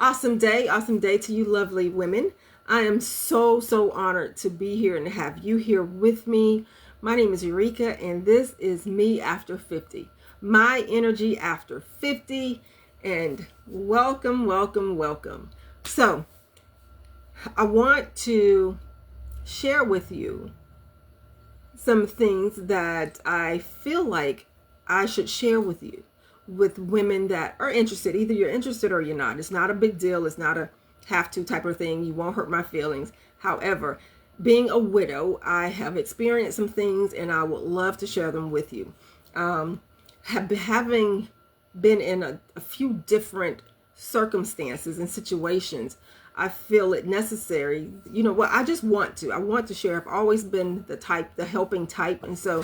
Awesome day to you lovely women. I am so honored to be here and to have you here with me. My name is Eureka and this is me after 50. My energy after 50, and welcome. So, I want to share with you some things that I feel like I should share with you, with women that are interested. Either you're interested or you're not. It's not a big deal. It's not a have to type of thing. You won't hurt my feelings. However, being a widow, I have experienced some things and I would love to share them with you. Having been in a few different circumstances and situations, I feel it necessary. You know what? I want to share. I've always been the helping type. And so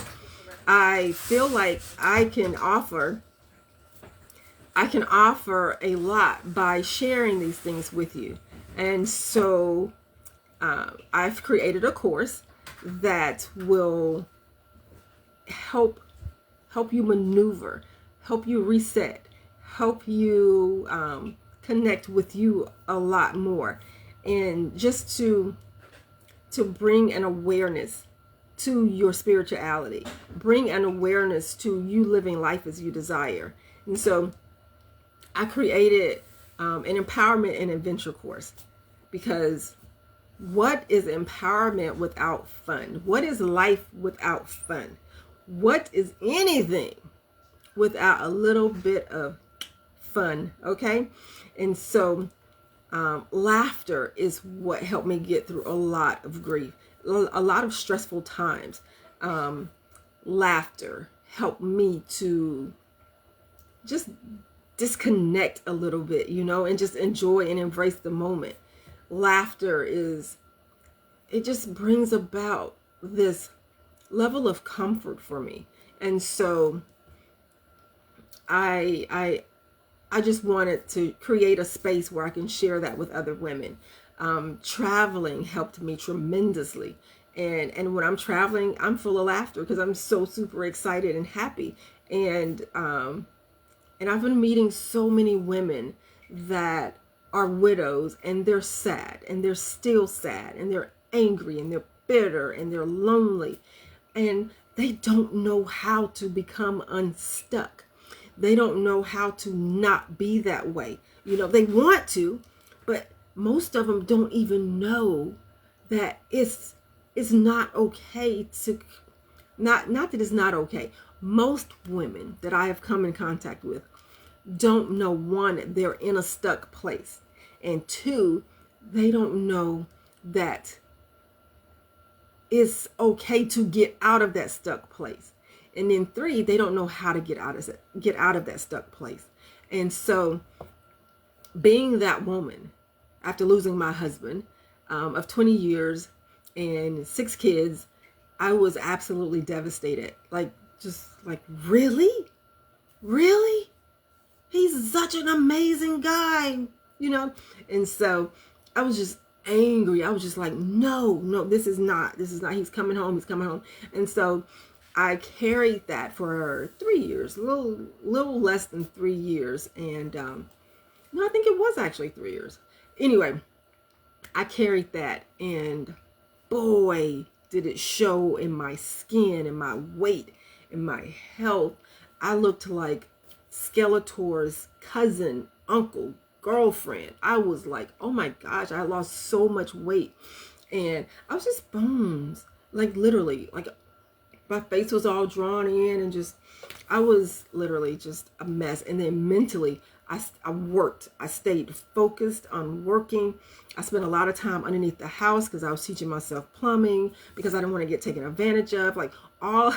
I feel like I can offer a lot by sharing these things with you. And so I've created a course that will help you maneuver, help you reset, help you connect with you a lot more, and just to bring an awareness to your spirituality, bring an awareness to you living life as you desire. And so I created an empowerment and adventure course, because what is empowerment without fun? What is life without fun? What is anything without a little bit of fun? Okay. And so laughter is what helped me get through a lot of grief, a lot of stressful times. Laughter helped me to just disconnect a little bit, and just enjoy and embrace the moment. Laughter it just brings about this level of comfort for me. And so I just wanted to create a space where I can share that with other women. Traveling helped me tremendously. And when I'm traveling, I'm full of laughter because I'm so super excited and happy. And I've been meeting so many women that are widows, and they're sad, and they're still sad, and they're angry, and they're bitter, and they're lonely, and they don't know how to become unstuck. They don't know how to not be that way. They want to, but most of them don't even know that it's not okay to, not that it's not okay. Most women that I have come in contact with don't know, one, they're in a stuck place, and two, they don't know that it's okay to get out of that stuck place. And then three, they don't know how to get out of that stuck place. And so being that woman, after losing my husband of 20 years and 6 kids, I was absolutely devastated. Really? He's such an amazing guy, And so I was just angry. I was just like, no, this is not, he's coming home. And so I carried that for 3 years, a little less than 3 years. And no, I think it was actually 3 years. Anyway, I carried that, and boy, did it show in my skin, in my weight, in my health. I looked like Skeletor's cousin, uncle, girlfriend. I was like, oh my gosh, I lost so much weight, and I was just bones, like literally, like my face was all drawn in, and I was literally just a mess. And then mentally, I worked. I stayed focused on working. I spent a lot of time underneath the house because I was teaching myself plumbing, because I didn't want to get taken advantage of. Like all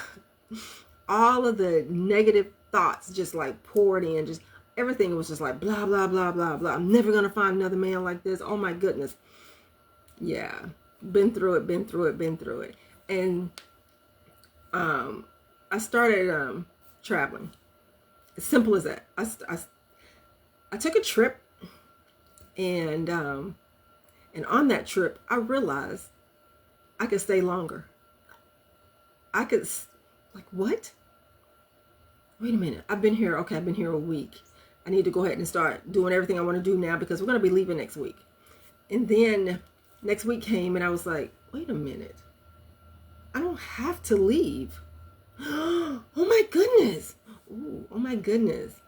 of the negative thoughts just like poured in. Just everything was just like blah, blah, blah, blah, blah. I'm never going to find another man like this. Oh my goodness. Yeah. Been through it. And I started traveling. As simple as that. I took a trip, and on that trip, I realized I could stay longer. I could, like, what? Wait a minute. I've been here a week. I need to go ahead and start doing everything I want to do now because we're going to be leaving next week. And then next week came and I was like, wait a minute. I don't have to leave. Oh my goodness. Ooh, oh my goodness.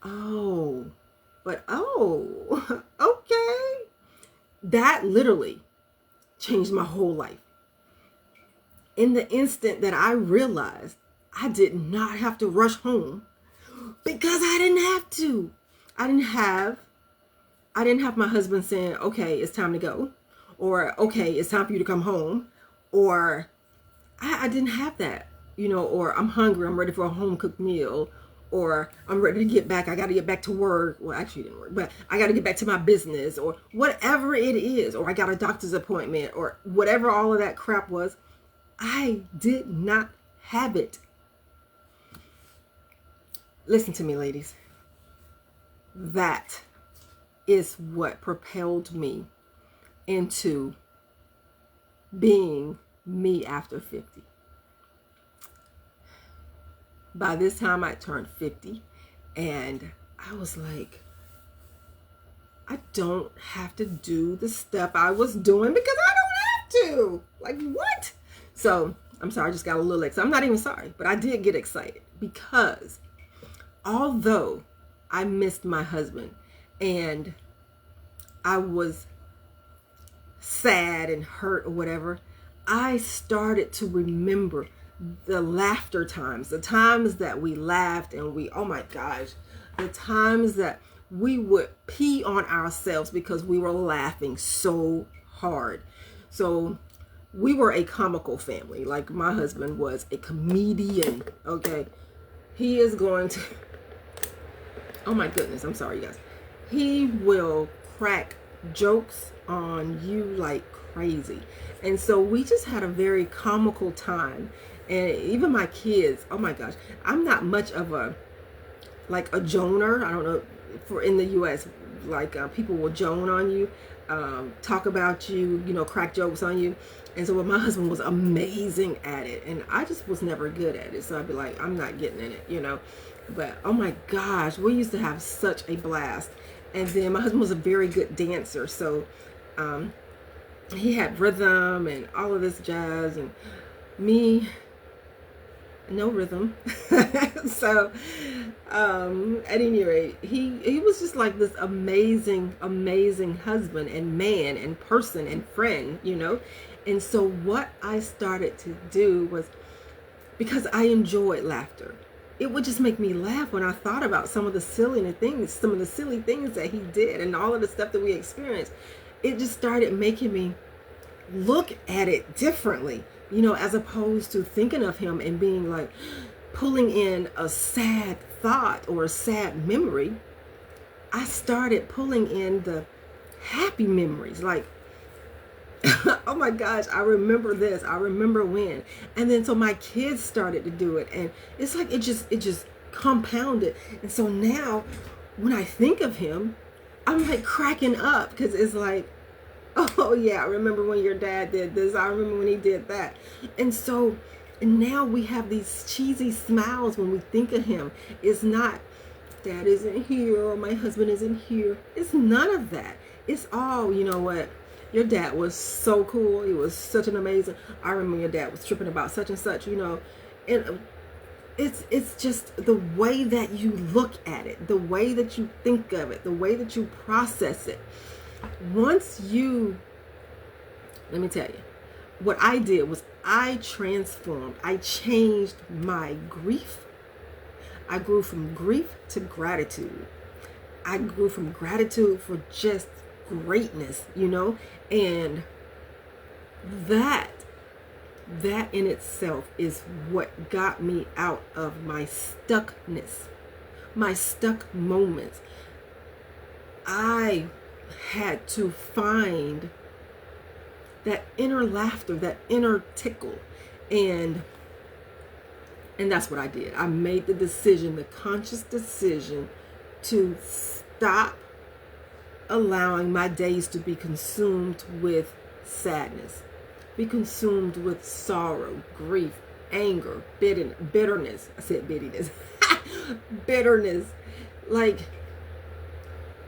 Oh, but okay. That literally changed my whole life. In the instant that I realized I did not have to rush home because I didn't have to. I didn't have my husband saying, okay, it's time to go. Or, okay, it's time for you to come home. Or I didn't have that, or I'm hungry, I'm ready for a home cooked meal. Or I'm ready to get back. I got to get back to work. Well, actually it didn't work, but I got to get back to my business or whatever it is. Or I got a doctor's appointment or whatever all of that crap was. I did not have it. Listen to me, ladies. That is what propelled me into being me after 50. By this time I turned 50 and I was like, I don't have to do the stuff I was doing because I don't have to. Like, what? So I'm sorry, I just got a little excited. I'm not even sorry, but I did get excited because although I missed my husband and I was sad and hurt or whatever, I started to remember the laughter times, the times that we laughed and oh my gosh, the times that we would pee on ourselves because we were laughing so hard. So we were a comical family. Like my husband was a comedian. Okay. He is going to, oh my goodness, I'm sorry, you guys. He will crack jokes on you like crazy. And so we just had a very comical time. And even my kids, oh my gosh, I'm not much of a joner. I don't know, for in the U.S., people will joan on you, talk about you, crack jokes on you. And so my husband was amazing at it. And I just was never good at it. So I'd be like, I'm not getting in it, But oh my gosh, we used to have such a blast. And then my husband was a very good dancer. So he had rhythm and all of this jazz, and me, no rhythm. So at any rate, he was just like this amazing husband and man and person and friend, And so what I started to do was, because I enjoyed laughter, it would just make me laugh when I thought about some of the silly things that he did and all of the stuff that we experienced. It just started making me look at it differently, as opposed to thinking of him and being like, pulling in a sad thought or a sad memory. I started pulling in the happy memories, like, oh my gosh, I remember this, I remember when. And then so my kids started to do it, and it's like it just compounded. And so now when I think of him, I'm like cracking up, because it's like, oh yeah, I remember when your dad did this, I remember when he did that. And now we have these cheesy smiles when we think of him. It's not, Dad isn't here or my husband isn't here. It's none of that. It's all, you know what, your dad was so cool. He was such an amazing, I remember your dad was tripping about such and such, And it's just the way that you look at it, the way that you think of it, the way that you process it. Once you, let me tell you, what I did was I transformed. I changed my grief. I grew from grief to gratitude. I grew from gratitude for just greatness, and that in itself is what got me out of my stuckness, my stuck moments. I had to find that inner laughter, that inner tickle. And that's what I did. I made the decision, the conscious decision, to stop allowing my days to be consumed with sadness, be consumed with sorrow, grief, anger, bitterness. I said bitterness. Bitterness. Like,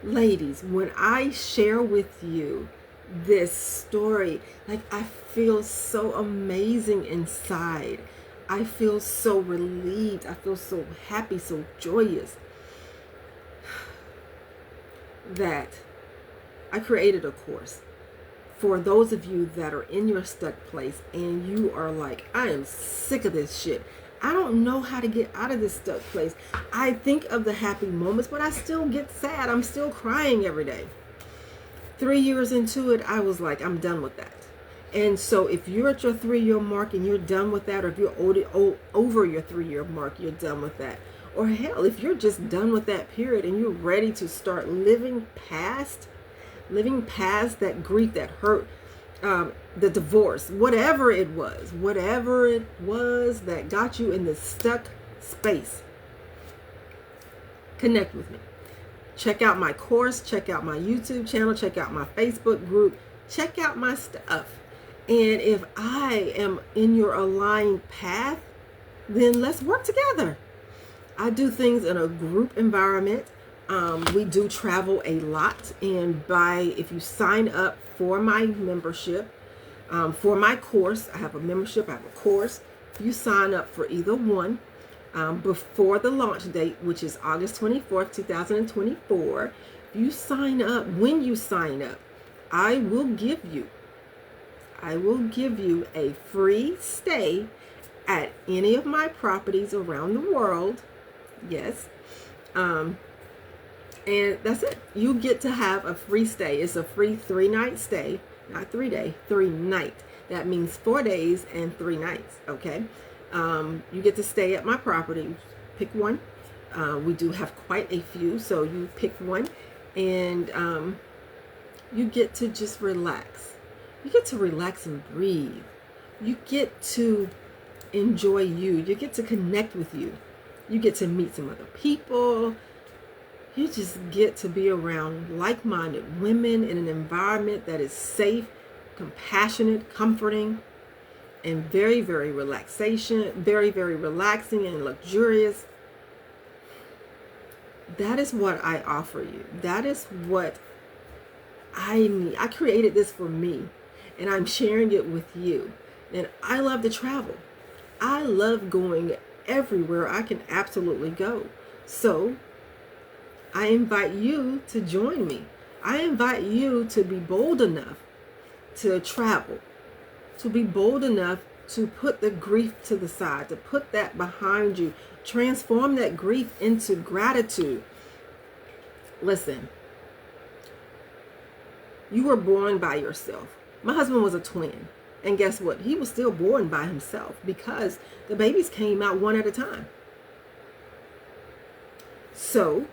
ladies, when I share with you this story, like, I feel so amazing inside. I feel so relieved. I feel so happy, so joyous that I created a course for those of you that are in your stuck place and you are like, I am sick of this shit. I don't know how to get out of this stuck place. I think of the happy moments, but I still get sad. I'm still crying every day. 3 years into it, I was like, I'm done with that. And so if you're at your 3-year mark and you're done with that, or if you're over your 3-year mark, you're done with that. Or hell, if you're just done with that period and you're ready to start living past that grief, that hurt, the divorce, whatever it was that got you in this stuck space, connect with me. Check out my course, check out my YouTube channel, check out my Facebook group, check out my stuff. And if I am in your aligned path, then let's work together. I do things in a group environment. We do travel a lot, and if you sign up for my membership, for my course, I have a membership, I have a course. You sign up for either one before the launch date, which is August 24th, 2024. You sign up. When you sign up, I will give you a free stay at any of my properties around the world. Yes. And that's it. You get to have a free stay. It's a free 3-night stay, not 3-day, 3-night. That means 4 days and 3 nights. Okay. You get to stay at my property. Pick one. We do have quite a few, so you pick one, and you get to just relax. You get to relax and breathe. You get to enjoy you. You get to connect with you. You get to meet some other people. You just get to be around like-minded women in an environment that is safe, compassionate, comforting, and very, very very, very relaxing and luxurious. That is what I offer you. That is what I need. I created this for me, and I'm sharing it with you. And I love to travel. I love going everywhere I can absolutely go. So I invite you to join me. I invite you to be bold enough to travel, to be bold enough to put the grief to the side, to put that behind you, transform that grief into gratitude. Listen, you were born by yourself. My husband was a twin. And guess what? He was still born by himself because the babies came out one at a time. So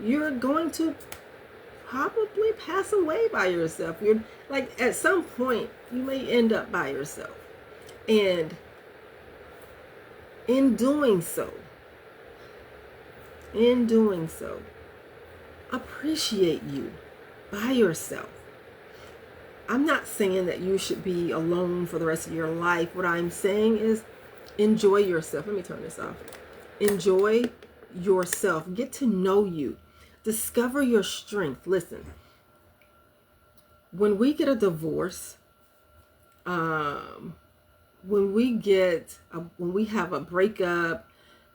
you're going to probably pass away by yourself. You're like, at some point, you may end up by yourself. And in doing so, appreciate you by yourself. I'm not saying that you should be alone for the rest of your life. What I'm saying is enjoy yourself. Let me turn this off. Enjoy yourself. Get to know you. Discover your strength. Listen, when we get a divorce, when we have a breakup,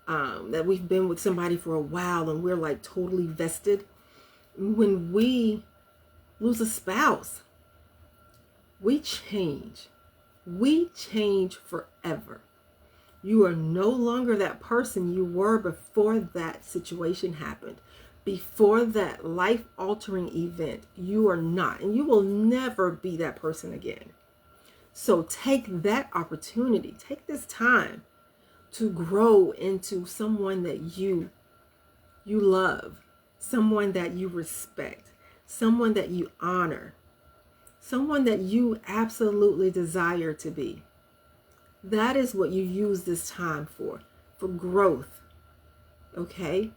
that we've been with somebody for a while and we're like totally vested, when we lose a spouse, we change. We change forever. You are no longer that person you were before that situation happened. Before that life-altering event, you are not. And you will never be that person again. So take that opportunity. Take this time to grow into someone that you love. Someone that you respect. Someone that you honor. Someone that you absolutely desire to be. That is what you use this time for growth. Okay?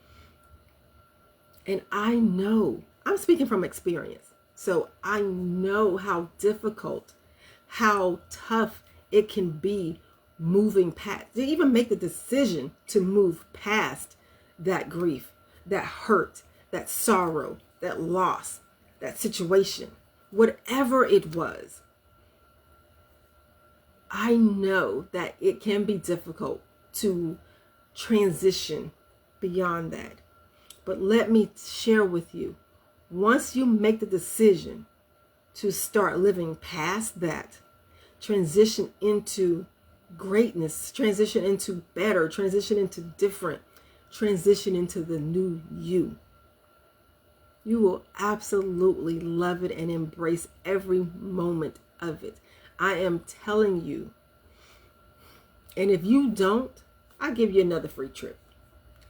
And I know, I'm speaking from experience. So I know how difficult, how tough it can be moving past, to even make the decision to move past that grief, that hurt, that sorrow, that loss, that situation, whatever it was. I know that it can be difficult to transition beyond that. But let me share with you, once you make the decision to start living past that, transition into greatness, transition into better, transition into different, transition into the new you, you will absolutely love it and embrace every moment of it. I am telling you. And if you don't, I'll give you another free trip.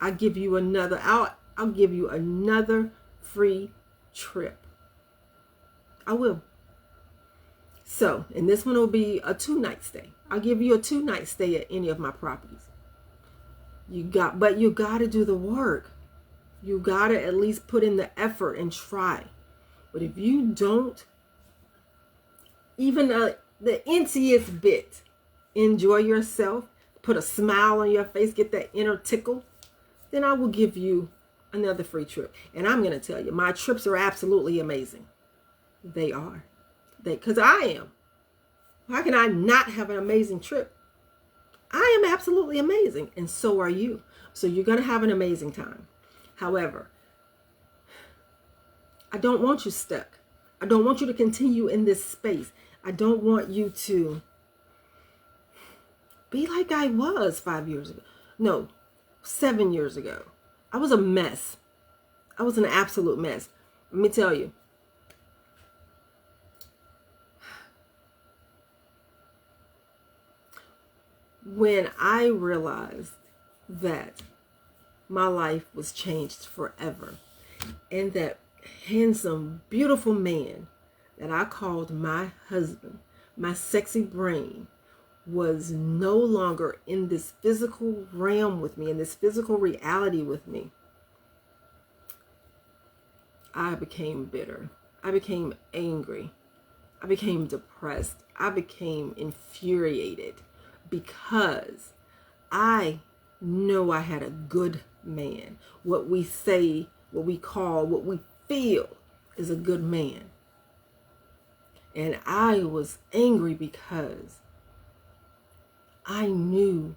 I'll give you another free trip. I will. So, and this one will be a 2-night stay. I'll give you a 2-night stay at any of my properties. But you got to do the work. You got to at least put in the effort and try. But if you don't, even the intiest bit, enjoy yourself, put a smile on your face, get that inner tickle, then I will give you another free trip. And I'm going to tell you, my trips are absolutely amazing. They are. Because I am. How can I not have an amazing trip? I am absolutely amazing. And so are you. So you're going to have an amazing time. However, I don't want you stuck. I don't want you to continue in this space. I don't want you to be like I was 5 years ago. No, 7 years ago. I was a mess. I was an absolute mess. Let me tell you. When I realized that my life was changed forever, and that handsome, beautiful man that I called my husband, my sexy brain, was no longer in this physical realm with me, in this physical reality with me, I became bitter. I became angry. I became depressed. I became infuriated because I know I had a good man. What we say, what we call, what we feel is a good man. And I was angry because I knew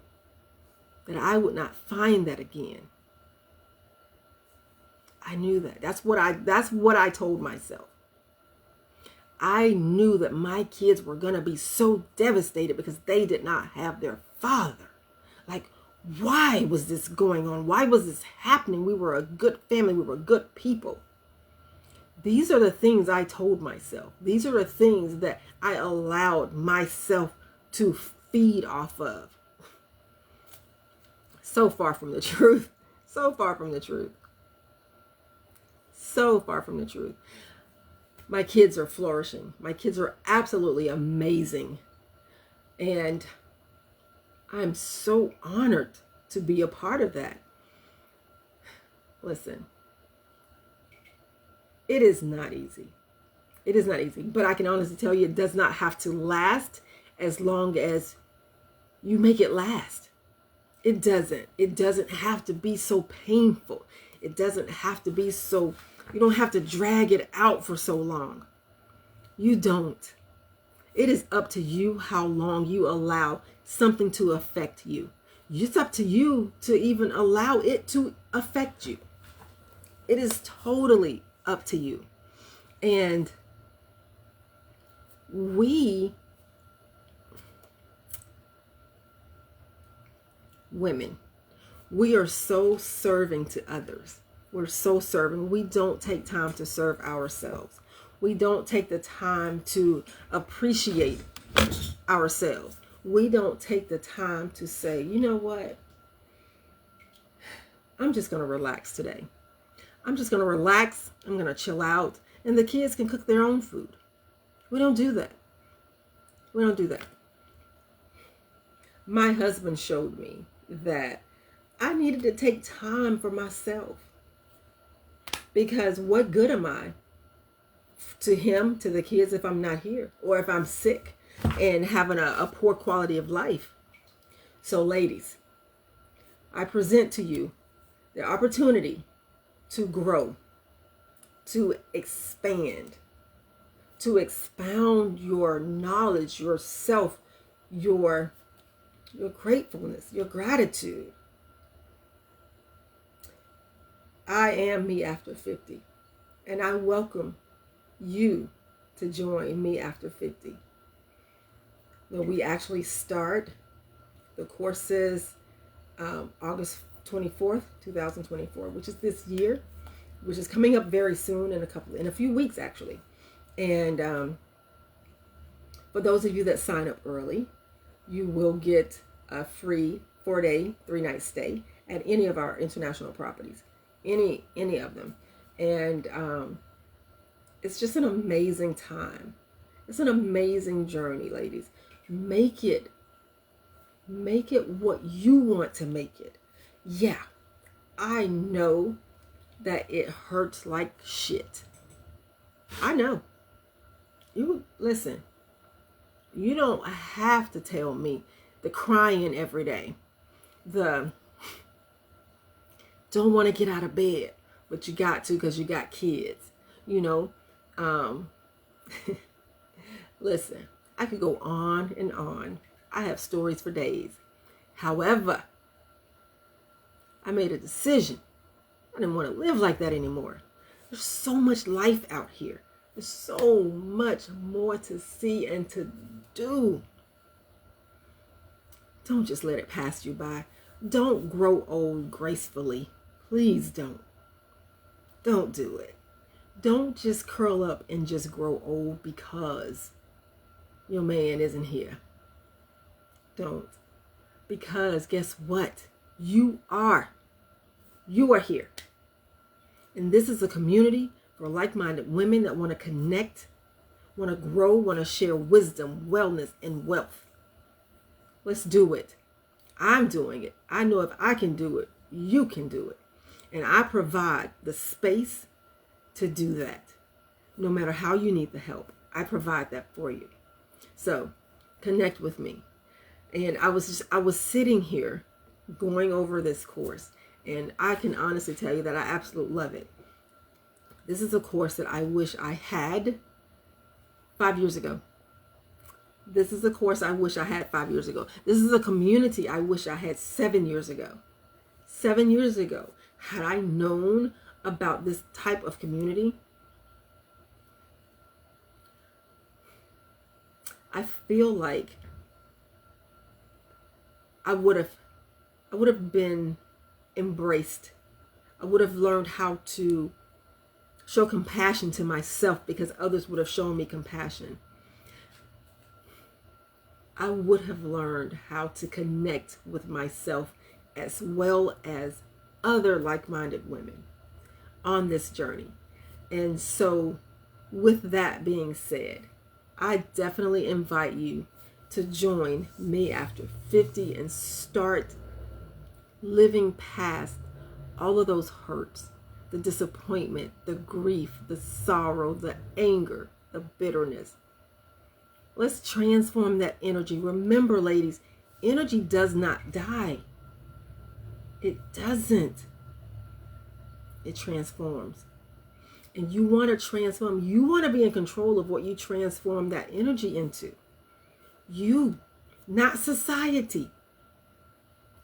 that I would not find that again. I knew that. That's what I told myself. I knew that my kids were going to be so devastated because they did not have their father. Like, why was this going on? Why was this happening? We were a good family. We were good people. These are the things I told myself. These are the things that I allowed myself to feed off of. So far from the truth. So far from the truth. So far from the truth. My kids are flourishing. My kids are absolutely amazing. And I'm so honored to be a part of that. Listen, it is not easy. It is not easy. But I can honestly tell you, it does not have to last as long as you make it last. It doesn't. It doesn't have to be so painful. It doesn't have to be so, you don't have to drag it out for so long. You don't. It is up to you how long you allow something to affect you. It's up to you to even allow it to affect you. It is totally up to you. And we women, we are so serving to others. We're so serving. We don't take time to serve ourselves. We don't take the time to appreciate ourselves. We don't take the time to say, you know what? I'm just going to relax today. I'm just going to relax. I'm going to chill out. And the kids can cook their own food. We don't do that. We don't do that. My husband showed me that I needed to take time for myself. Because what good am I to him, to the kids, if I'm not here? Or if I'm sick and having a poor quality of life? So ladies, I present to you the opportunity to grow, to expand, to expound your knowledge, yourself, your gratefulness, your gratitude. I am me after 50, and I welcome you to join me after 50. Well, we actually start the courses August 24th, 2024, which is this year, which is coming up very soon in a few weeks actually. And for those of you that sign up early, you will get a free 4-day, 3-night stay at any of our international properties, any of them. And it's just an amazing time. It's an amazing journey, ladies. Make it what you want to make it. Yeah, I know that it hurts like shit. I know. You listen. You don't have to tell me the crying every day, the don't want to get out of bed, but you got to because you got kids. You know, listen, I could go on and on. I have stories for days. However, I made a decision. I didn't want to live like that anymore. There's so much life out here. There's so much more to see and to do. Don't just let it pass you by. Don't grow old gracefully. Please don't. Don't do it. Don't just curl up and just grow old because your man isn't here. Don't. Because guess what? You are here. And this is a community for like-minded women that want to connect, want to grow, want to share wisdom, wellness, and wealth. Let's do it. I'm doing it. I know if I can do it, you can do it. And I provide the space to do that. No matter how you need the help, I provide that for you. So connect with me. And I was sitting here going over this course, and I can honestly tell you that I absolutely love it. This is a course that I wish I had 5 years ago. This is a course I wish I had 5 years ago. This is a community I wish I had 7 years ago. 7 years ago, had I known about this type of community, I feel like I would have been embraced. I would have learned how to show compassion to myself because others would have shown me compassion. I would have learned how to connect with myself as well as other like-minded women on this journey. And so with that being said, I definitely invite you to join me after 50 and start living past all of those hurts, the disappointment, the grief, the sorrow, the anger, the bitterness. Let's transform that energy. Remember, ladies, energy does not die. It doesn't. It transforms. And you want to transform. You want to be in control of what you transform that energy into. You, not society.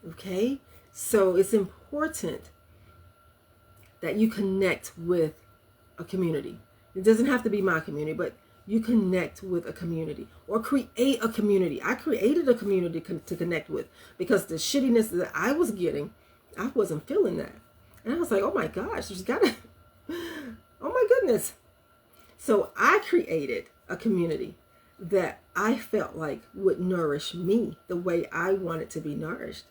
Okay? So it's important that you connect with a community. It doesn't have to be my community, but you connect with a community or create a community. I created a community to connect with because the shittiness that I was getting, I wasn't feeling that. And I was like, oh my gosh, there's gotta, oh my goodness. So I created a community that I felt like would nourish me the way I wanted to be nourished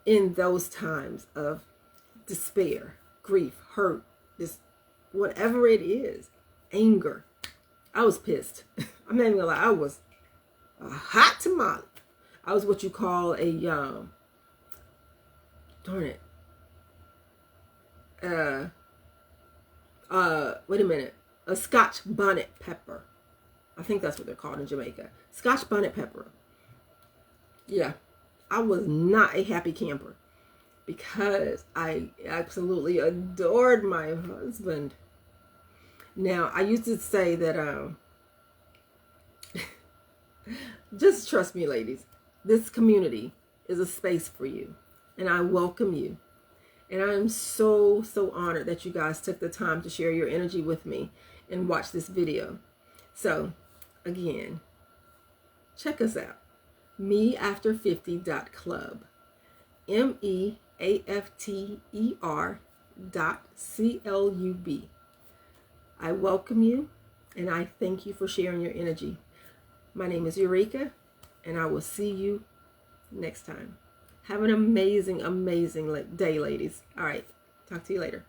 in those times of despair, grief, hurt, this, whatever it is, anger. I was pissed. I'm not even gonna lie. I was a hot tamale. I was what you call a, darn it. Wait a minute. A Scotch bonnet pepper. I think that's what they're called in Jamaica. Scotch bonnet pepper. Yeah. I was not a happy camper because I absolutely adored my husband. Now, I used to say that, just trust me, ladies, this community is a space for you, and I welcome you. And I am so, so honored that you guys took the time to share your energy with me and watch this video. So, again, check us out. meafter50.club. meafter.club. I welcome you, and I thank you for sharing your energy. My name is Eureka, and I will see you next time. Have an amazing, amazing day, ladies. All right. Talk to you later.